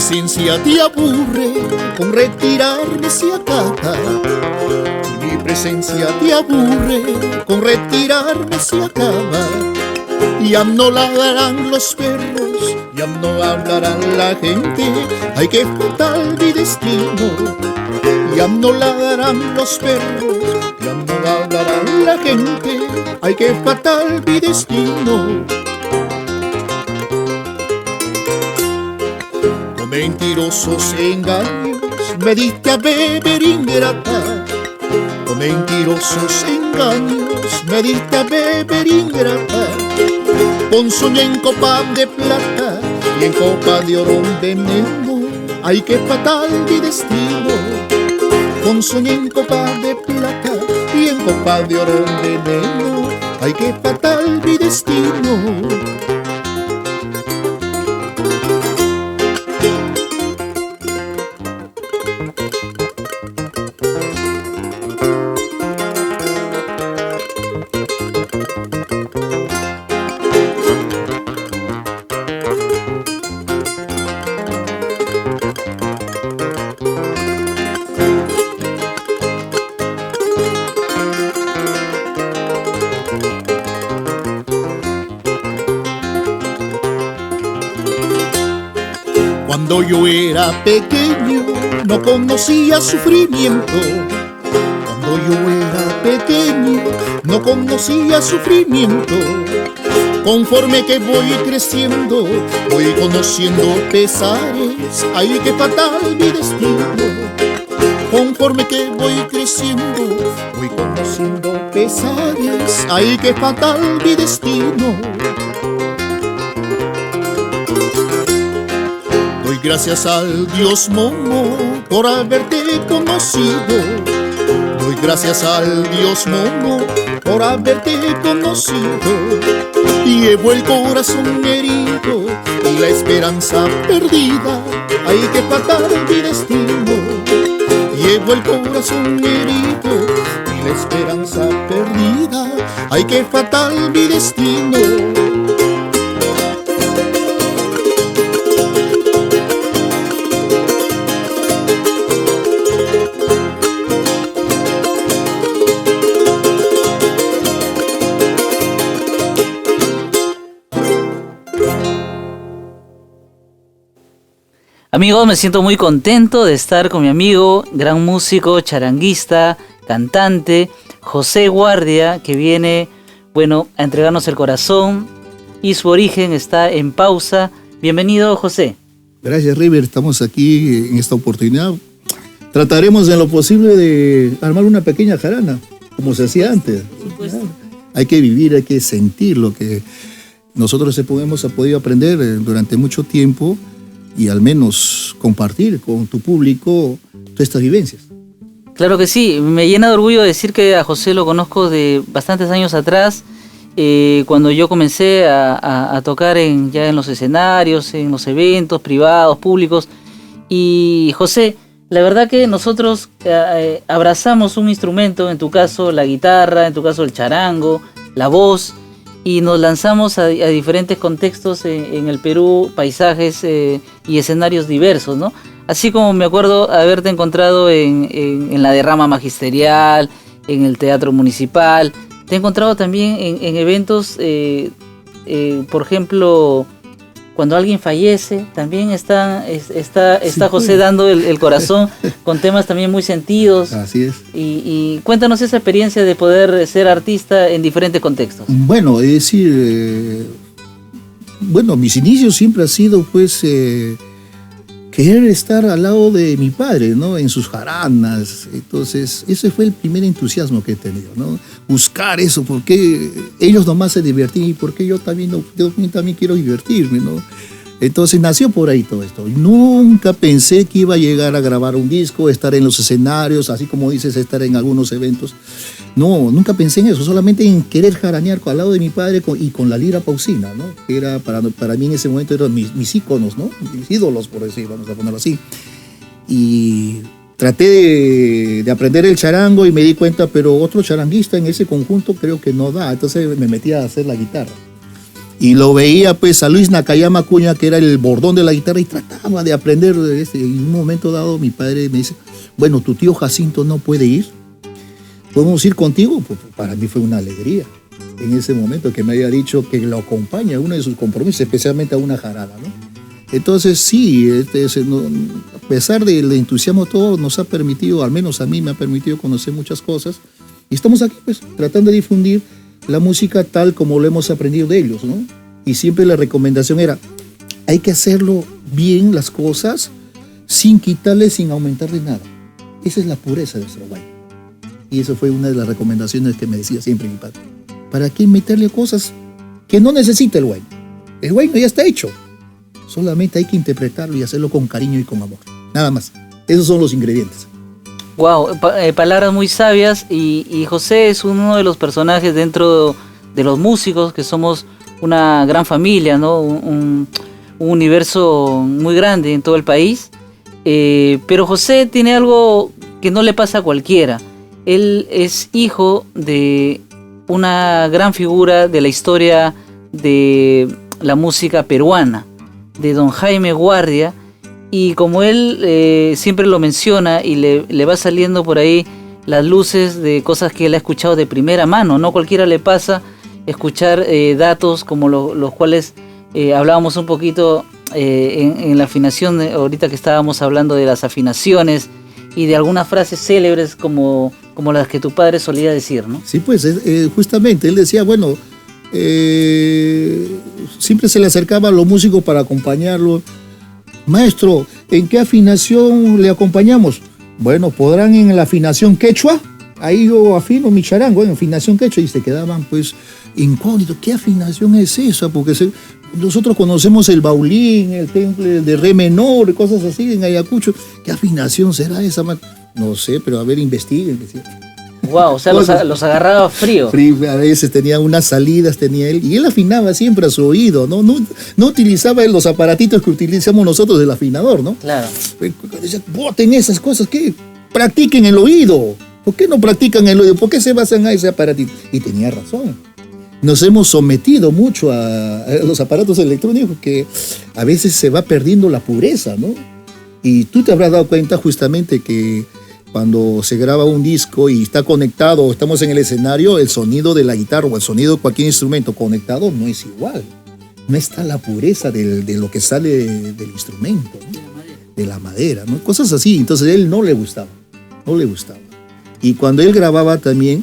presencia te aburre, con retirarme se acaba. Si mi presencia te aburre, con retirarme se acaba. Ya no ladrarán los perros, ya no hablarán la gente. Ay, qué fatal mi destino. Ya no ladrarán los perros, ya no hablarán la gente. Ay, qué fatal mi destino. Con mentirosos engaños me diste a beber ingrata. Con mentirosos engaños me diste a beber ingrata. Ponzoña en copa de plata y en copa de oro un veneno. Ay, qué fatal mi destino. Ponzoña en copa de plata y en copa de oro un veneno. Ay, qué fatal mi destino. Cuando yo era pequeño no conocía sufrimiento. Cuando yo era pequeño no conocía sufrimiento. Conforme que voy creciendo voy conociendo pesares. Ay, qué fatal mi destino. Conforme que voy creciendo voy conociendo pesares. Ay, qué fatal mi destino. Doy gracias al Dios Momo por haberte conocido. Doy gracias al Dios Momo por haberte conocido. Llevo el corazón herido y la esperanza perdida. Ay, qué fatal mi destino. Llevo el corazón herido y la esperanza perdida. Ay, qué fatal mi destino. Amigos, me siento muy contento de estar con mi amigo, gran músico, charanguista, cantante, José Guardia, que viene, a entregarnos el corazón y su origen está en Pausa. Bienvenido, José. Gracias, River. Estamos aquí en esta oportunidad. Trataremos en lo posible de armar una pequeña jarana, como se hacía antes. Hay que vivir, hay que sentir lo que nosotros hemos podido aprender durante mucho tiempo, y al menos compartir con tu público todas estas vivencias. Claro que sí, me llena de orgullo decir que a José lo conozco de bastantes años atrás, cuando yo comencé a tocar ya en los escenarios, en los eventos privados, públicos. Y José, la verdad que nosotros abrazamos un instrumento, en tu caso la guitarra, en tu caso el charango, la voz, y nos lanzamos a diferentes contextos en el Perú, paisajes y escenarios diversos, ¿no? Así como me acuerdo haberte encontrado en la derrama magisterial, en el Teatro Municipal. Te he encontrado también en eventos, por ejemplo, cuando alguien fallece, también está José dando el corazón con temas también muy sentidos. Así es. Y cuéntanos esa experiencia de poder ser artista en diferentes contextos. Bueno, es decir, mis inicios siempre ha sido, pues, querer estar al lado de mi padre, ¿no? En sus jaranas. Entonces, ese fue el primer entusiasmo que he tenido, ¿no? Buscar eso, porque ellos nomás se divertían y porque yo también quiero divertirme, ¿no? Entonces nació por ahí todo esto. Nunca pensé que iba a llegar a grabar un disco, estar en los escenarios, así como dices, estar en algunos eventos. No, nunca pensé en eso, solamente en querer jaranear al lado de mi padre y con la lira pausina, ¿no? Que era para mí en ese momento eran mis íconos, ¿no? Mis ídolos, por decir, vamos a ponerlo así. Y traté de aprender el charango y me di cuenta, pero otro charanguista en ese conjunto creo que no da. Entonces me metí a hacer la guitarra. Y lo veía pues a Luis Nakayama Acuña, que era el bordón de la guitarra, y trataba de aprender. Y en un momento dado mi padre me dice, bueno, tu tío Jacinto no puede ir, ¿podemos ir contigo? Pues para mí fue una alegría en ese momento que me haya dicho que lo acompaña a uno de sus compromisos, especialmente a una jarada, ¿no? Entonces sí, a pesar del entusiasmo todo, nos ha permitido, al menos a mí me ha permitido conocer muchas cosas, y estamos aquí pues tratando de difundir la música tal como lo hemos aprendido de ellos, ¿no? Y siempre la recomendación era, hay que hacerlo bien las cosas, sin quitarle, sin aumentarle nada. Esa es la pureza de nuestro guay. Y eso fue una de las recomendaciones que me decía siempre mi padre. ¿Para qué meterle cosas que no necesita el guay? El guay ya está hecho. Solamente hay que interpretarlo y hacerlo con cariño y con amor. Nada más. Esos son los ingredientes. Wow, palabras muy sabias y José es uno de los personajes dentro de los músicos, que somos una gran familia, ¿no? Un universo muy grande en todo el país. Pero José tiene algo que no le pasa a cualquiera. Él es hijo de una gran figura de la historia de la música peruana, de don Jaime Guardia, y como él siempre lo menciona y le va saliendo por ahí las luces de cosas que él ha escuchado de primera mano, no cualquiera le pasa escuchar datos como los cuales hablábamos un poquito en la afinación, ahorita que estábamos hablando de las afinaciones y de algunas frases célebres como las que tu padre solía decir, ¿no? Sí, pues justamente él decía, bueno, siempre se le acercaba a los músicos para acompañarlo. Maestro, ¿en qué afinación le acompañamos? Bueno, ¿podrán en la afinación quechua? Ahí yo afino mi charango en afinación quechua, y se quedaban pues incógnitos. ¿Qué afinación es esa? Porque nosotros conocemos el baulín, el temple de re menor, cosas así en Ayacucho. ¿Qué afinación será esa? No sé, pero a ver, investiguen. Wow, o sea, los agarraba frío. A veces tenía unas salidas, tenía él, y él afinaba siempre a su oído, ¿no? No utilizaba los aparatitos que utilizamos nosotros del afinador, ¿no? Claro. Decía, boten esas cosas, ¿qué? Practiquen el oído. ¿Por qué no practican el oído? ¿Por qué se basan a ese aparatito? Y tenía razón. Nos hemos sometido mucho a los aparatos electrónicos, que a veces se va perdiendo la pureza, ¿no? Y tú te habrás dado cuenta justamente que cuando se graba un disco y está conectado, estamos en el escenario, el sonido de la guitarra o el sonido de cualquier instrumento conectado no es igual. No está la pureza de lo que sale del instrumento, ¿no? De la madera, ¿no? Cosas así. Entonces a él no le gustaba. Y cuando él grababa también,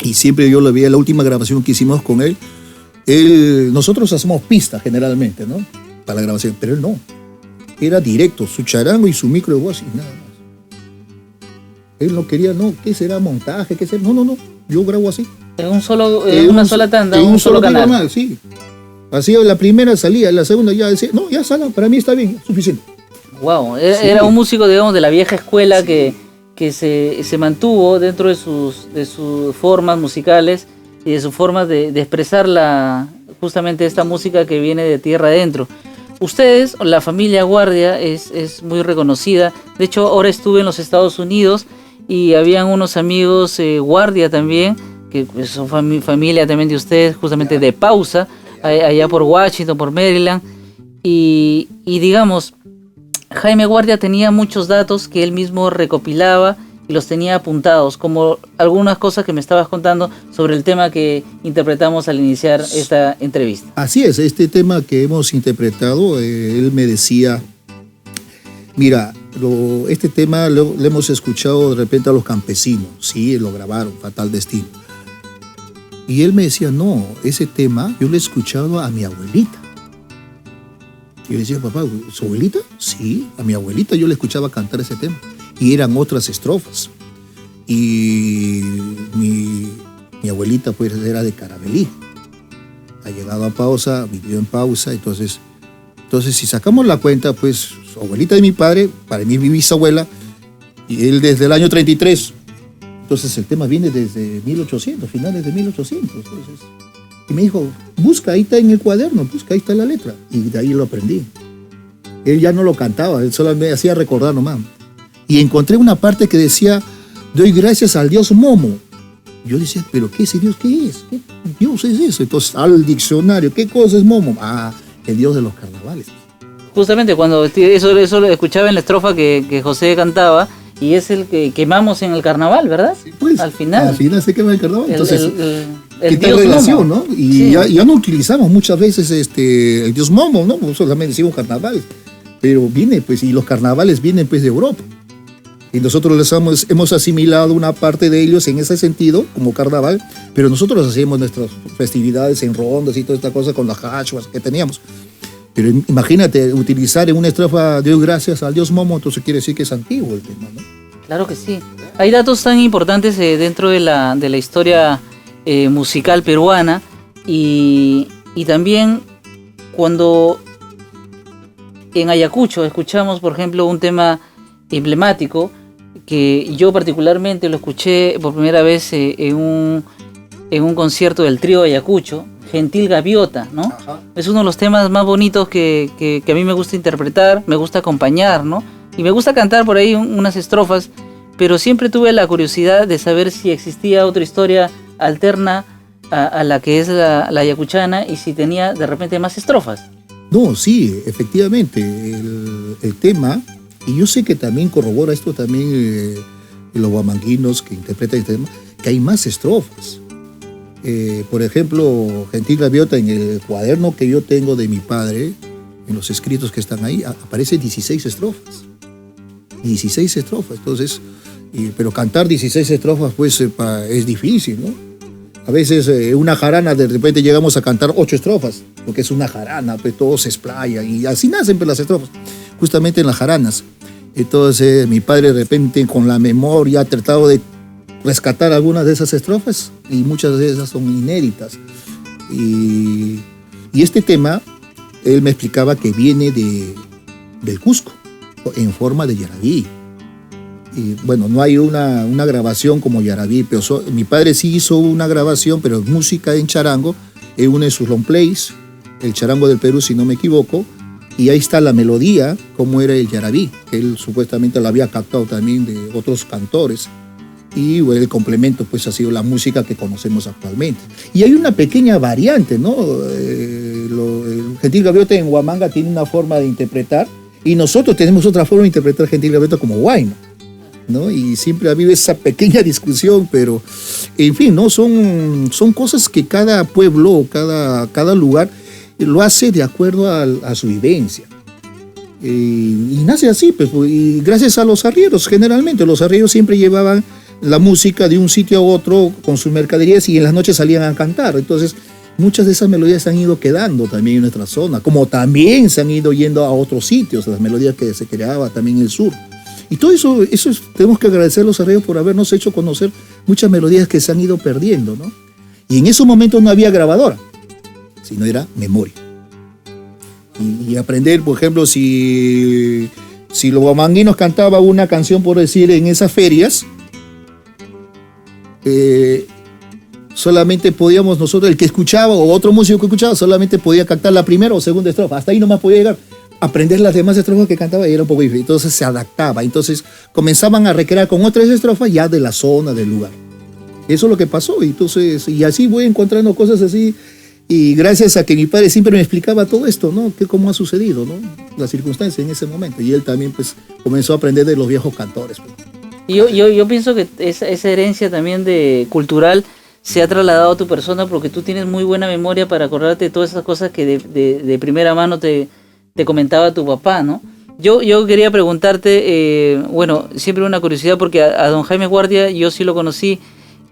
y siempre yo lo veía, la última grabación que hicimos con él, nosotros hacemos pistas generalmente, ¿no? Para la grabación, pero él no. Era directo, su charango y su micro de voz y nada más. Él no quería, ¿qué será montaje? ¿Qué será? No, yo grabo así. En una sola tanda, en un solo canal. Más, sí. Así la primera salía, la segunda ya decía, no, ya sala, para mí está bien, suficiente. Wow, era un músico, digamos, de la vieja escuela que se mantuvo dentro de sus formas musicales y de sus formas de expresar justamente esta música que viene de tierra adentro. Ustedes, la familia Guardia, es muy reconocida. De hecho, ahora estuve en los Estados Unidos y habían unos amigos Guardia también, que son familia también de ustedes, justamente de Pausa, allá por Washington, por Maryland. Y digamos, Jaime Guardia tenía muchos datos que él mismo recopilaba y los tenía apuntados, como algunas cosas que me estabas contando sobre el tema que interpretamos al iniciar esta entrevista. Así es, este tema que hemos interpretado, él me decía, mira, este tema lo hemos escuchado de repente a los campesinos, sí, lo grabaron, Fatal Destino. Y él me decía, no, ese tema yo lo he escuchado a mi abuelita. Y yo le decía, papá, ¿su abuelita? Sí, a mi abuelita yo le escuchaba cantar ese tema. Y eran otras estrofas. Y mi abuelita pues era de Caravelí. Ha llegado a Pausa, vivió en Pausa. Entonces si sacamos la cuenta, pues su abuelita de mi padre, para mí mi bisabuela, y él desde el año 33. Entonces el tema viene desde 1800, finales de 1800. Entonces, y me dijo, busca, ahí está en el cuaderno, busca, ahí está la letra. Y de ahí lo aprendí. Él ya no lo cantaba, él solo me hacía recordar nomás. Y encontré una parte que decía, doy gracias al dios Momo, Yo decía, ¿pero qué ese Dios? ¿Qué es? ¿Qué Dios es eso? Entonces, al diccionario, ¿qué cosa es Momo? Ah, el Dios de los carnavales. Justamente cuando eso lo escuchaba en la estrofa que José cantaba, y es el que quemamos en el carnaval, ¿verdad? Sí, pues, al final se quema el carnaval. Entonces, el ¿qué Dios relación, Momo, no? Y sí. ya no utilizamos muchas veces el Dios Momo, ¿no? Solamente decimos carnavales. Pero viene, pues, y los carnavales vienen, pues, de Europa. Y nosotros hemos asimilado una parte de ellos en ese sentido, como carnaval, pero nosotros hacíamos nuestras festividades en rondas y toda esta cosa con las hachuas que teníamos. Pero imagínate, utilizar en una estrofa Dios gracias al Dios Momo, entonces quiere decir que es antiguo el tema, ¿no? Claro que sí. Hay datos tan importantes dentro de la historia musical peruana y también cuando en Ayacucho escuchamos, por ejemplo, un tema emblemático que yo particularmente lo escuché por primera vez en un concierto del trío de Ayacucho, Gentil Gaviota, ¿no? Ajá. Es uno de los temas más bonitos que a mí me gusta interpretar, me gusta acompañar, ¿no? Y me gusta cantar por ahí unas estrofas, pero siempre tuve la curiosidad de saber si existía otra historia alterna a la que es la ayacuchana y si tenía de repente más estrofas. No, sí, efectivamente, el tema, y yo sé que también corrobora esto también los guamanguinos que interpretan este tema, que hay más estrofas. Por ejemplo, Gentil Gaviota, en el cuaderno que yo tengo de mi padre, en los escritos que están ahí, aparecen 16 estrofas. 16 estrofas, entonces, pero cantar 16 estrofas pues es difícil, ¿no? A veces una jarana, de repente llegamos a cantar 8 estrofas, porque es una jarana, pues todos se explayan y así nacen pues, las estrofas, justamente en las jaranas. Entonces mi padre de repente con la memoria ha tratado de rescatar algunas de esas estrofas y muchas de esas son inéditas. Y este tema, él me explicaba que viene del Cusco, en forma de yarabí. Y bueno, no hay una grabación como yarabí, pero mi padre sí hizo una grabación, pero música en charango, en uno de sus long plays, el charango del Perú, si no me equivoco, y ahí está la melodía, como era el yarabí, que él supuestamente la había captado también de otros cantores. Y bueno, el complemento pues ha sido la música que conocemos actualmente. Y hay una pequeña variante, ¿no? El Gentil Gaviota en Huamanga tiene una forma de interpretar y nosotros tenemos otra forma de interpretar Gentil Gaviota como huayno, ¿no? Y siempre ha habido esa pequeña discusión, pero en fin, ¿no? Son cosas que cada pueblo, cada lugar lo hace de acuerdo a su vivencia. Y nace así, pues, y gracias a los arrieros, generalmente. Los arrieros siempre llevaban la música de un sitio a otro con sus mercaderías y en las noches salían a cantar. Entonces, muchas de esas melodías se han ido quedando también en nuestra zona, como también se han ido yendo a otros sitios, las melodías que se creaban también en el sur. Y todo eso tenemos que agradecer a los arrieros por habernos hecho conocer muchas melodías que se han ido perdiendo, ¿no? Y en esos momentos no había grabadora, sino era memoria. Y aprender, por ejemplo, si los guamanguinos cantaban una canción, por decir, en esas ferias, solamente podíamos nosotros, el que escuchaba o otro músico que escuchaba, solamente podía cantar la primera o segunda estrofa, hasta ahí nomás podía llegar. Aprender las demás estrofas que cantaba y era un poco difícil, entonces se adaptaba, entonces comenzaban a recrear con otras estrofas ya de la zona, del lugar. Eso es lo que pasó, entonces, y así voy encontrando cosas así, y gracias a que mi padre siempre me explicaba todo esto, ¿no? Que cómo ha sucedido, ¿no? Las circunstancias en ese momento, y él también pues comenzó a aprender de los viejos cantores, pues. Y yo pienso que esa herencia también cultural se ha trasladado a tu persona porque tú tienes muy buena memoria para acordarte de todas esas cosas que de primera mano te comentaba tu papá, ¿no? Yo quería preguntarte, bueno, siempre una curiosidad porque a don Jaime Guardia yo sí lo conocí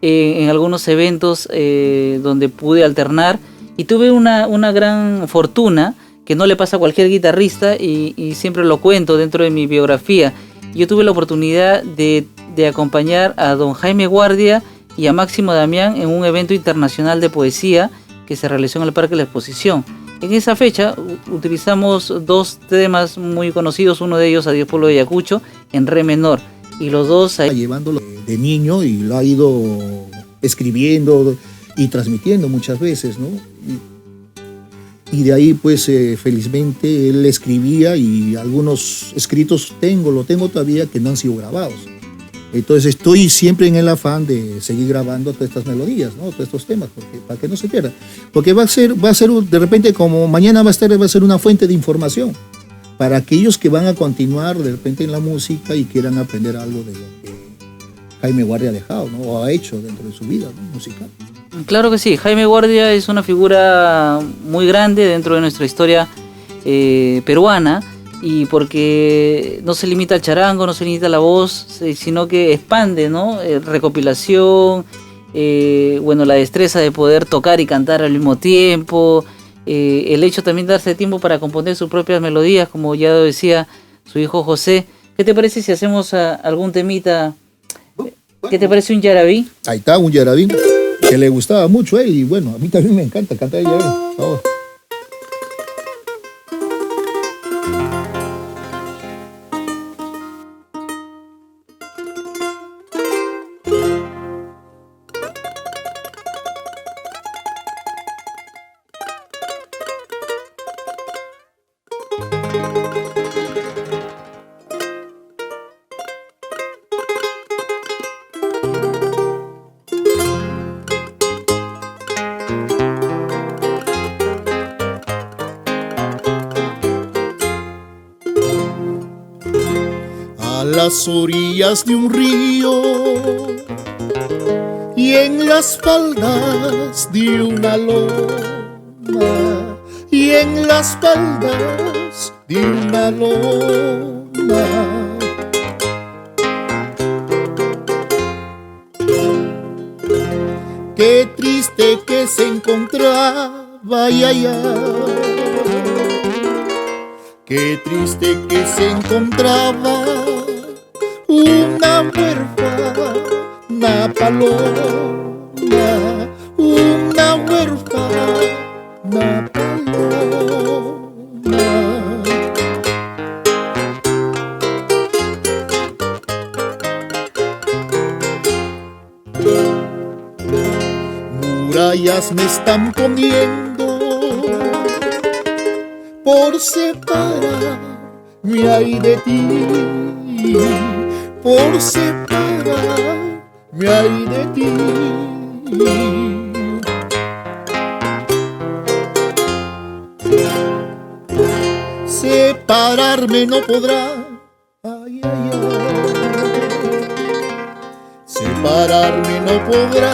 en algunos eventos donde pude alternar y tuve una gran fortuna que no le pasa a cualquier guitarrista y siempre lo cuento dentro de mi biografía. Yo tuve la oportunidad de acompañar a don Jaime Guardia y a Máximo Damián en un evento internacional de poesía que se realizó en el Parque de la Exposición. En esa fecha utilizamos dos temas muy conocidos, uno de ellos Adiós Pueblo de Ayacucho, en re menor, y los dos ahí... Llevándolo de niño y lo ha ido escribiendo y transmitiendo muchas veces, ¿no? Y de ahí, pues, felizmente él escribía y algunos escritos lo tengo todavía que no han sido grabados. Entonces estoy siempre en el afán de seguir grabando todas estas melodías, ¿no? Todos estos temas, para que no se pierdan. Porque va a ser de repente, como mañana va a ser una fuente de información para aquellos que van a continuar de repente en la música y quieran aprender algo de lo que Jaime Guardia ha dejado, ¿no? O ha hecho dentro de su vida, ¿no? Musical. Claro que sí, Jaime Guardia es una figura muy grande dentro de nuestra historia peruana, y porque no se limita al charango, no se limita a la voz, sino que expande, ¿no? Recopilación, la destreza de poder tocar y cantar al mismo tiempo, el hecho también de darse tiempo para componer sus propias melodías, como ya decía su hijo José. ¿Qué te parece si hacemos algún temita? ¿Qué te parece un yarabí? Ahí está, un yarabí que le gustaba mucho a él, y bueno, a mí también me encanta cantar el yarabí. Por favor. A las orillas de un río y en las faldas de una loma, y en las faldas de una loma, qué triste que se encontraba, ay, ay, ay. Qué triste que se encontraba una huérfana paloma, una huérfana paloma. Murallas me están poniendo por separarme ay de ti, por separarme ay de ti. Separarme no podrá, ay, ay, ay. Separarme no podrá,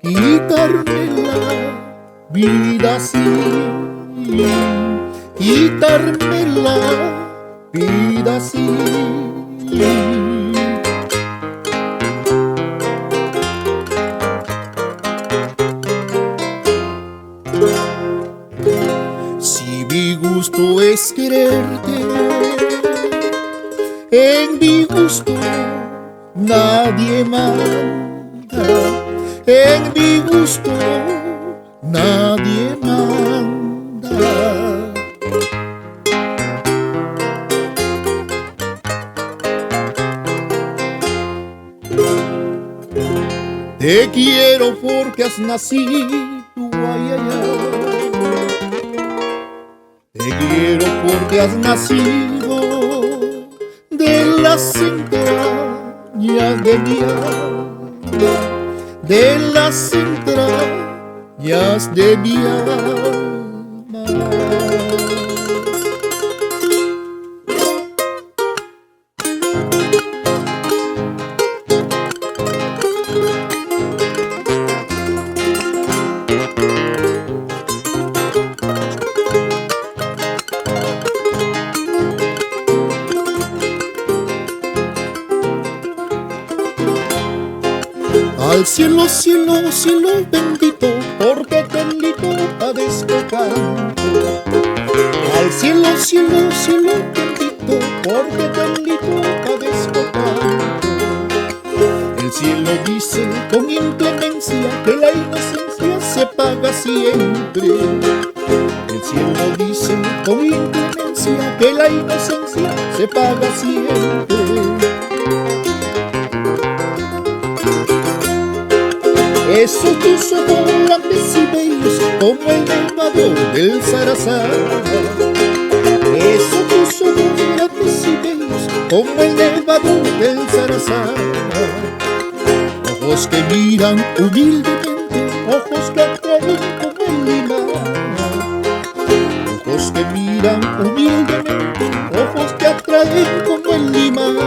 quitarme la vida así, quitarme la vida así. Si mi gusto es quererte, en mi gusto nadie manda, en mi gusto nadie manda. Te quiero porque has nacido, ay, ay, ay. Te quiero porque has nacido de las entrañas de mi alma, de las entrañas de mi alma. Al cielo, cielo, cielo bendito, porque bendito padezco canto. Al cielo, cielo, cielo bendito, porque bendito padezco canto. El cielo dice con inclemencia que la inocencia se paga siempre. El cielo dice con inclemencia que la inocencia se paga siempre. Esos tus ojos grandes y bellos como el nevado del Sarazán. Esos tus ojos grandes y bellos como el nevado del zarazal. Ojos que miran humildemente, ojos que atraen como el imán. Ojos que miran humildemente, ojos que atraen como el imán.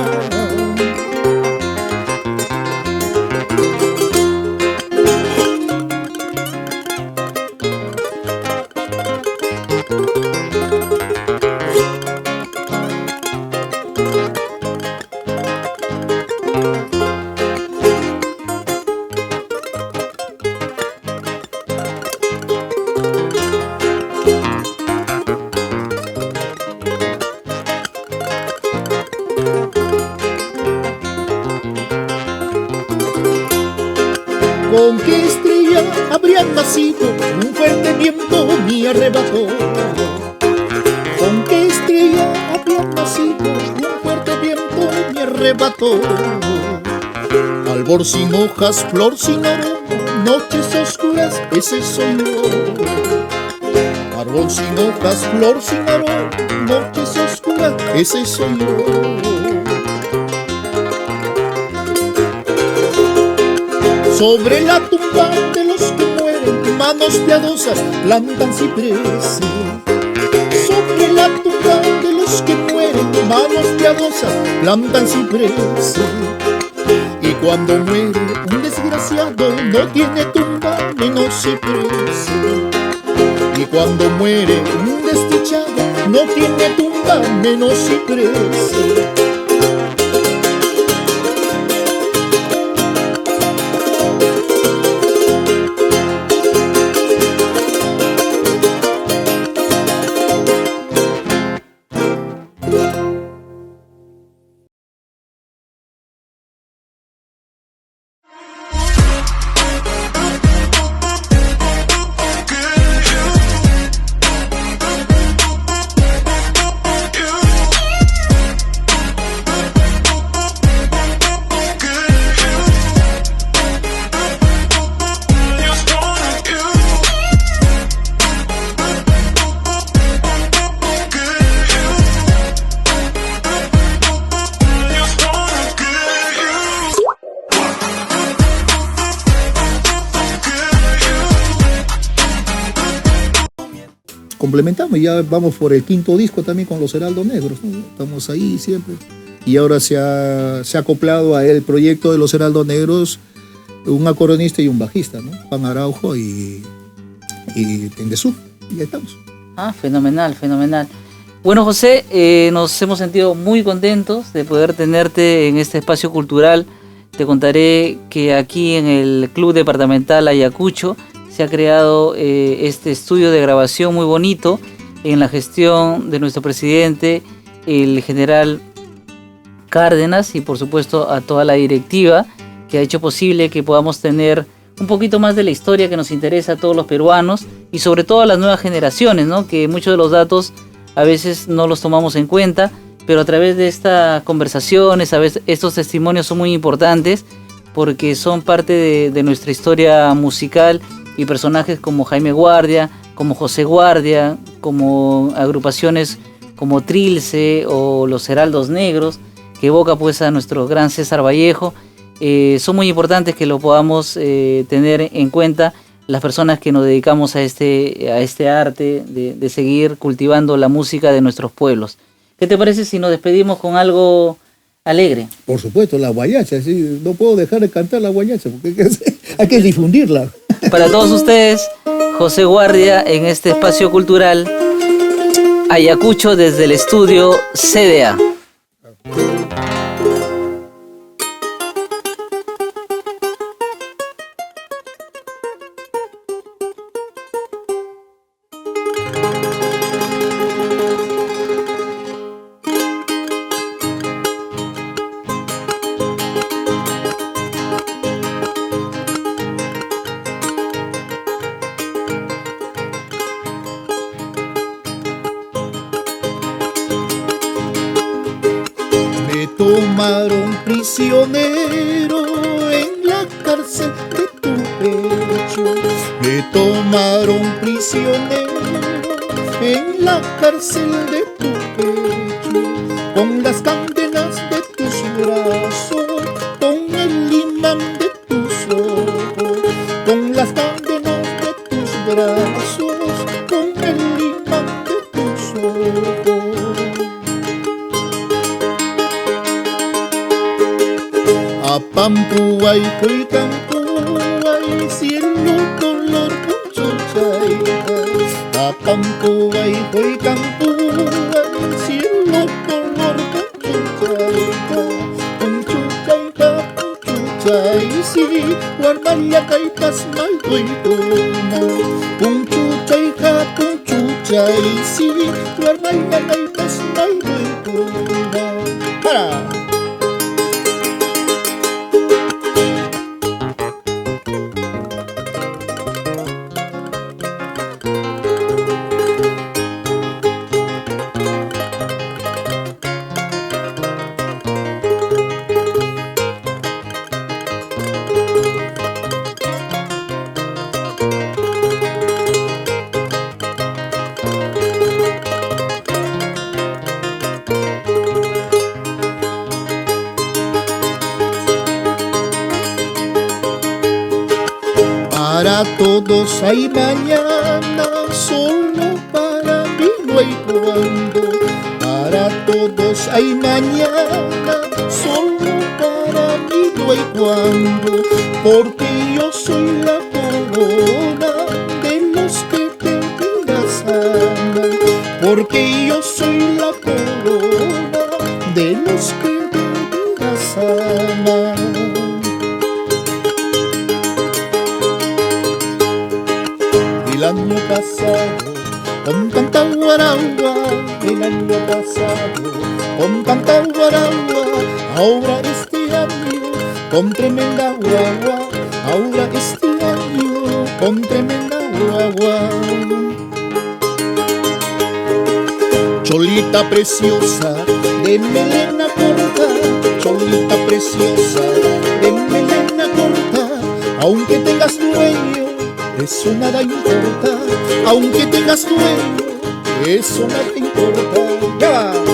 ¿Con qué estrella habrían nacido? Un fuerte viento me arrebató. ¿Con qué estrella habrían nacido? Un fuerte viento me arrebató. Albor sin hojas, flor sin aroma, noches oscuras, ese soy yo. Árbol sin hojas, flor sin aroma, noches oscuras, ese soy yo. Sobre la tumba de los que mueren, manos piadosas plantan cipreses. Sobre la tumba de los que mueren, manos piadosas plantan cipreses. Y cuando muere un desgraciado, no tiene tumba menos ciprés. Y cuando muere un desdichado, no tiene tumba menos ciprés. Complementamos y ya vamos por el quinto disco también con los Heraldos Negros, ¿no? Estamos ahí siempre. Y ahora se ha acoplado a el proyecto de los Heraldos Negros un acordeonista y un bajista, ¿no? Juan Araujo y Tendezú. Y ya estamos. Ah, fenomenal, fenomenal. Bueno, José, nos hemos sentido muy contentos de poder tenerte en este espacio cultural. Te contaré que aquí en el Club Departamental Ayacucho se ha creado este estudio de grabación muy bonito en la gestión de nuestro presidente, el general Cárdenas, y por supuesto a toda la directiva que ha hecho posible que podamos tener un poquito más de la historia que nos interesa a todos los peruanos y sobre todo a las nuevas generaciones, ¿no? Que muchos de los datos a veces no los tomamos en cuenta, pero a través de estas conversaciones, a veces estos testimonios son muy importantes porque son parte de nuestra historia musical, y personajes como Jaime Guardia, como José Guardia, como agrupaciones como Trilce o los Heraldos Negros, que evoca pues a nuestro gran César Vallejo. Son muy importantes que lo podamos tener en cuenta las personas que nos dedicamos a este arte de seguir cultivando la música de nuestros pueblos. ¿Qué te parece si nos despedimos con algo alegre? Por supuesto, la guayacha, sí, no puedo dejar de cantar la guayacha porque hay que difundirla. Para todos ustedes, José Guardia en este espacio cultural Ayacucho desde el estudio CDA. Tomaron prisionero en la cárcel de tu pecho. Me tomaron prisionero en la cárcel de tu pecho. Con las cadenas Apampuay koy kampuay cielo color punchuchayta. Apampuay koy kampuay cielo color punchuchayta. Punchuchayta punchuchaysi warmaya kay tasmay koy tuna. Punchuchayta punchuchaysi warmaya kay tasmay koy tuna. Para. Para todos hay mañana, solo para mí no hay cuando. Para todos hay mañana, solo para mí no hay cuando. Porque yo soy la corona de los que te miras aman. Porque yo soy la corona de los que te miras aman. El año pasado, con tanta guaragua, el año pasado, con tanta guaragua, ahora este año, con tremenda guagua, ahora este año, con tremenda guagua. Cholita preciosa, de melena corta, cholita preciosa, de melena corta, aunque tengas dueño, eso nada importa, aunque tengas dueño, eso nada importa. ¡Ya va!